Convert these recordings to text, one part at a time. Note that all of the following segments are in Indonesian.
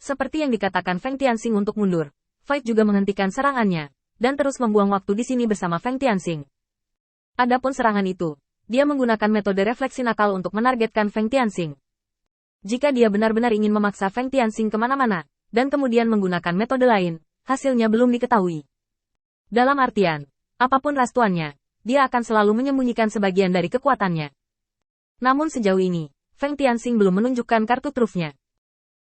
Seperti yang dikatakan Feng Tianxing untuk mundur, Fight juga menghentikan serangannya, dan terus membuang waktu di sini bersama Feng Tianxing. Adapun serangan itu, dia menggunakan metode refleksi nakal untuk menargetkan Feng Tianxing. Jika dia benar-benar ingin memaksa Feng Tianxing kemana-mana, dan kemudian menggunakan metode lain, hasilnya belum diketahui. Dalam artian, apapun rastuannya, dia akan selalu menyembunyikan sebagian dari kekuatannya. Namun sejauh ini, Feng Tianxing belum menunjukkan kartu trufnya.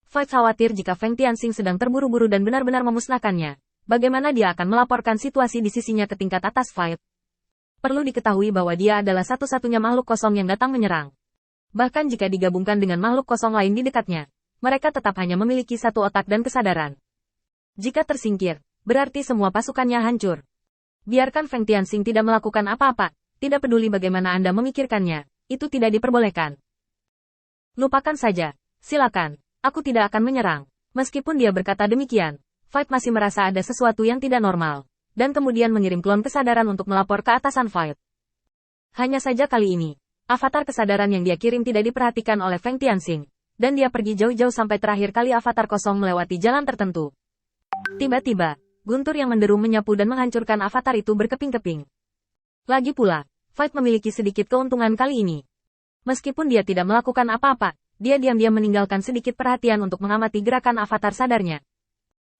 Fight khawatir jika Feng Tianxing sedang terburu-buru dan benar-benar memusnahkannya. Bagaimana dia akan melaporkan situasi di sisinya ke tingkat atas Fight? Perlu diketahui bahwa dia adalah satu-satunya makhluk kosong yang datang menyerang. Bahkan jika digabungkan dengan makhluk kosong lain di dekatnya, mereka tetap hanya memiliki satu otak dan kesadaran. Jika tersingkir, berarti semua pasukannya hancur. Biarkan Feng Tianxing tidak melakukan apa-apa, tidak peduli bagaimana Anda memikirkannya, itu tidak diperbolehkan. Lupakan saja, silakan, aku tidak akan menyerang. Meskipun dia berkata demikian, Fight masih merasa ada sesuatu yang tidak normal, dan kemudian mengirim klon kesadaran untuk melapor ke atasan Fight. Hanya saja kali ini, avatar kesadaran yang dia kirim tidak diperhatikan oleh Feng Tianxing, dan dia pergi jauh-jauh sampai terakhir kali avatar kosong melewati jalan tertentu. Tiba-tiba, guntur yang menderu menyapu dan menghancurkan avatar itu berkeping-keping. Lagi pula, Fight memiliki sedikit keuntungan kali ini. Meskipun dia tidak melakukan apa-apa, dia diam-diam meninggalkan sedikit perhatian untuk mengamati gerakan avatar sadarnya.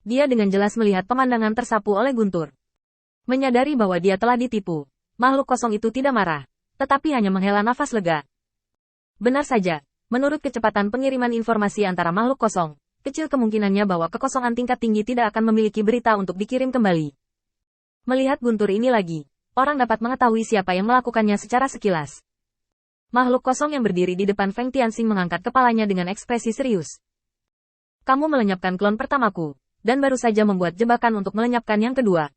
Dia dengan jelas melihat pemandangan tersapu oleh guntur. Menyadari bahwa dia telah ditipu, makhluk kosong itu tidak marah, tetapi hanya menghela nafas lega. Benar saja, menurut kecepatan pengiriman informasi antara makhluk kosong, kecil kemungkinannya bahwa kekosongan tingkat tinggi tidak akan memiliki berita untuk dikirim kembali. Melihat guntur ini lagi, orang dapat mengetahui siapa yang melakukannya secara sekilas. Makhluk kosong yang berdiri di depan Feng Tianxing mengangkat kepalanya dengan ekspresi serius. Kamu melenyapkan klon pertamaku, dan baru saja membuat jebakan untuk melenyapkan yang kedua.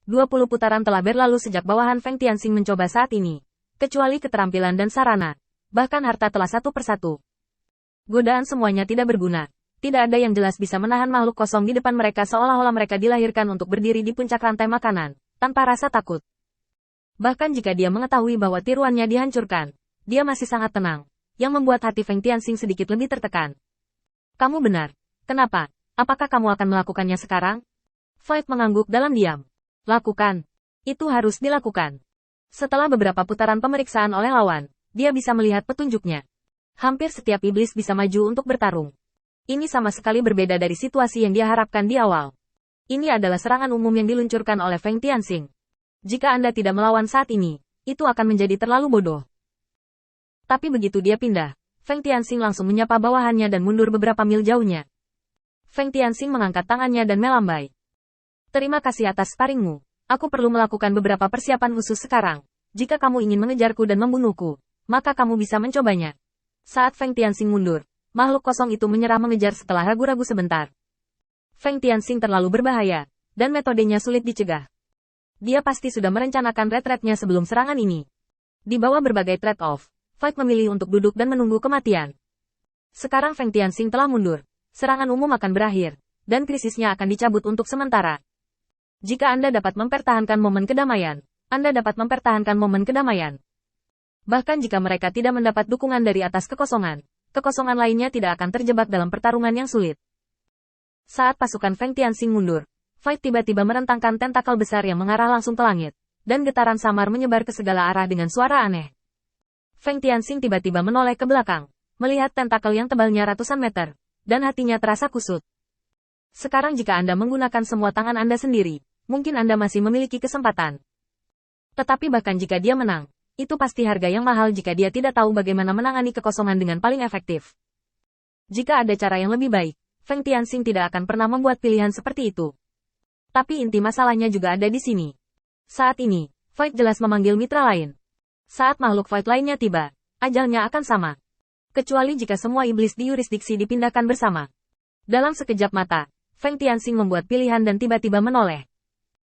20 putaran telah berlalu sejak bawahan Feng Tianxing mencoba saat ini. Kecuali keterampilan dan sarana, bahkan harta telah satu persatu. Godaan semuanya tidak berguna. Tidak ada yang jelas bisa menahan makhluk kosong di depan mereka seolah-olah mereka dilahirkan untuk berdiri di puncak rantai makanan, tanpa rasa takut. Bahkan jika dia mengetahui bahwa tiruannya dihancurkan, dia masih sangat tenang, yang membuat hati Feng Tianxing sedikit lebih tertekan. Kamu benar. Kenapa? Apakah kamu akan melakukannya sekarang? Fight mengangguk dalam diam. Lakukan. Itu harus dilakukan. Setelah beberapa putaran pemeriksaan oleh lawan, dia bisa melihat petunjuknya. Hampir setiap iblis bisa maju untuk bertarung. Ini sama sekali berbeda dari situasi yang dia harapkan di awal. Ini adalah serangan umum yang diluncurkan oleh Feng Tianxing. Jika Anda tidak melawan saat ini, itu akan menjadi terlalu bodoh. Tapi begitu dia pindah, Feng Tianxing langsung menyapa bawahannya dan mundur beberapa mil jauhnya. Feng Tianxing mengangkat tangannya dan melambai. Terima kasih atas sparingmu. Aku perlu melakukan beberapa persiapan khusus sekarang. Jika kamu ingin mengejarku dan membunuhku, maka kamu bisa mencobanya. Saat Feng Tianxing mundur, makhluk kosong itu menyerah mengejar setelah ragu-ragu sebentar. Feng Tianxing terlalu berbahaya, dan metodenya sulit dicegah. Dia pasti sudah merencanakan retretnya sebelum serangan ini. Di bawah berbagai trade-off, Fight memilih untuk duduk dan menunggu kematian. Sekarang Feng Tianxing telah mundur, serangan umum akan berakhir, dan krisisnya akan dicabut untuk sementara. Jika Anda dapat mempertahankan momen kedamaian, Anda dapat mempertahankan momen kedamaian. Bahkan jika mereka tidak mendapat dukungan dari atas kekosongan, kekosongan lainnya tidak akan terjebak dalam pertarungan yang sulit. Saat pasukan Feng Tianxing mundur, Fight tiba-tiba merentangkan tentakel besar yang mengarah langsung ke langit, dan getaran samar menyebar ke segala arah dengan suara aneh. Feng Tianxing tiba-tiba menoleh ke belakang, melihat tentakel yang tebalnya ratusan meter, dan hatinya terasa kusut. Sekarang jika Anda menggunakan semua tangan Anda sendiri, mungkin Anda masih memiliki kesempatan. Tetapi bahkan jika dia menang, itu pasti harga yang mahal jika dia tidak tahu bagaimana menangani kekosongan dengan paling efektif. Jika ada cara yang lebih baik, Feng Tianxing tidak akan pernah membuat pilihan seperti itu. Tapi inti masalahnya juga ada di sini. Saat ini, Fight jelas memanggil mitra lain. Saat makhluk Fight lainnya tiba, ajalnya akan sama. Kecuali jika semua iblis di yurisdiksi dipindahkan bersama. Dalam sekejap mata, Feng Tianxing membuat pilihan dan tiba-tiba menoleh.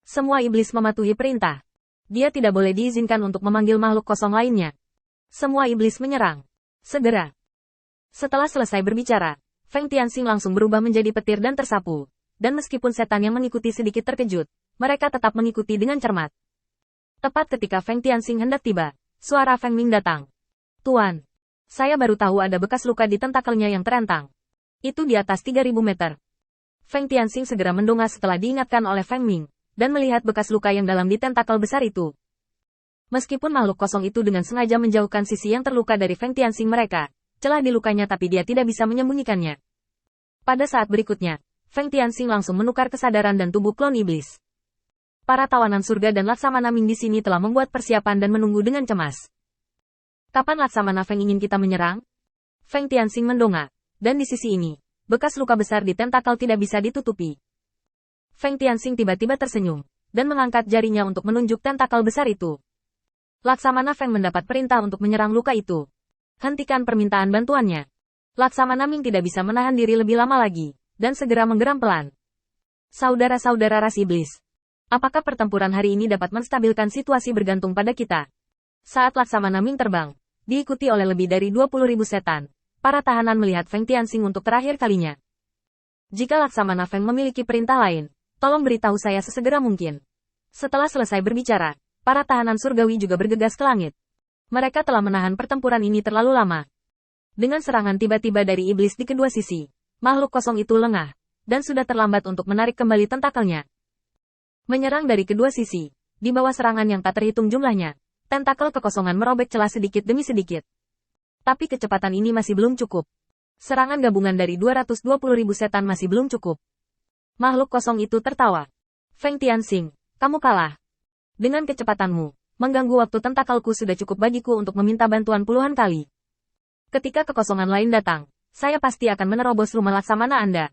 Semua iblis mematuhi perintah. Dia tidak boleh diizinkan untuk memanggil makhluk kosong lainnya. Semua iblis menyerang. Segera. Setelah selesai berbicara, Feng Tianxing langsung berubah menjadi petir dan tersapu. Dan meskipun setan yang mengikuti sedikit terkejut, mereka tetap mengikuti dengan cermat. Tepat ketika Feng Tianxing hendak tiba, suara Feng Ming datang. Tuan, saya baru tahu ada bekas luka di tentakelnya yang terentang. Itu di atas 3000 meter, Feng Tianxing segera mendongak setelah diingatkan oleh Feng Ming, dan melihat bekas luka yang dalam di tentakel besar itu. Meskipun makhluk kosong itu dengan sengaja menjauhkan sisi yang terluka dari Feng Tianxing mereka, celah di lukanya tapi dia tidak bisa menyembunyikannya. Pada saat berikutnya, Feng Tianxing langsung menukar kesadaran dan tubuh klon iblis. Para tawanan surga dan Laksamana Ming di sini telah membuat persiapan dan menunggu dengan cemas. Kapan Laksamana Feng ingin kita menyerang? Feng Tianxing mendongak, dan di sisi ini, bekas luka besar di tentakel tidak bisa ditutupi. Feng Tianxing tiba-tiba tersenyum, dan mengangkat jarinya untuk menunjuk tentakel besar itu. Laksamana Feng mendapat perintah untuk menyerang luka itu. Hentikan permintaan bantuannya. Laksamana Ming tidak bisa menahan diri lebih lama lagi, dan segera menggeram pelan. Saudara-saudara ras iblis. Apakah pertempuran hari ini dapat menstabilkan situasi bergantung pada kita? Saat Laksamana Ming terbang, diikuti oleh lebih dari 20.000 setan, para tahanan melihat Feng Tianxing untuk terakhir kalinya. Jika Laksamana Feng memiliki perintah lain, tolong beritahu saya sesegera mungkin. Setelah selesai berbicara, para tahanan surgawi juga bergegas ke langit. Mereka telah menahan pertempuran ini terlalu lama. Dengan serangan tiba-tiba dari iblis di kedua sisi, makhluk kosong itu lengah, dan sudah terlambat untuk menarik kembali tentakelnya. Menyerang dari kedua sisi, di bawah serangan yang tak terhitung jumlahnya, tentakel kekosongan merobek celah sedikit demi sedikit. Tapi kecepatan ini masih belum cukup. Serangan gabungan dari 220.000 setan masih belum cukup. Makhluk kosong itu tertawa. Feng Tianxing, kamu kalah. Dengan kecepatanmu, mengganggu waktu tentakelku sudah cukup bagiku untuk meminta bantuan puluhan kali. Ketika kekosongan lain datang, saya pasti akan menerobos rumah Laksamana Anda.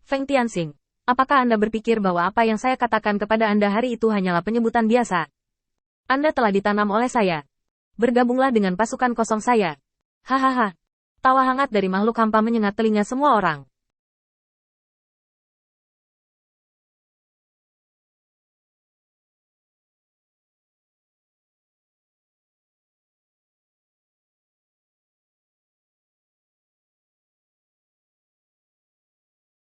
Feng Tianxing, apakah Anda berpikir bahwa apa yang saya katakan kepada Anda hari itu hanyalah penyebutan biasa? Anda telah ditanam oleh saya. Bergabunglah dengan pasukan kosong saya. Hahaha. Tawa hangat dari makhluk hampa menyengat telinga semua orang.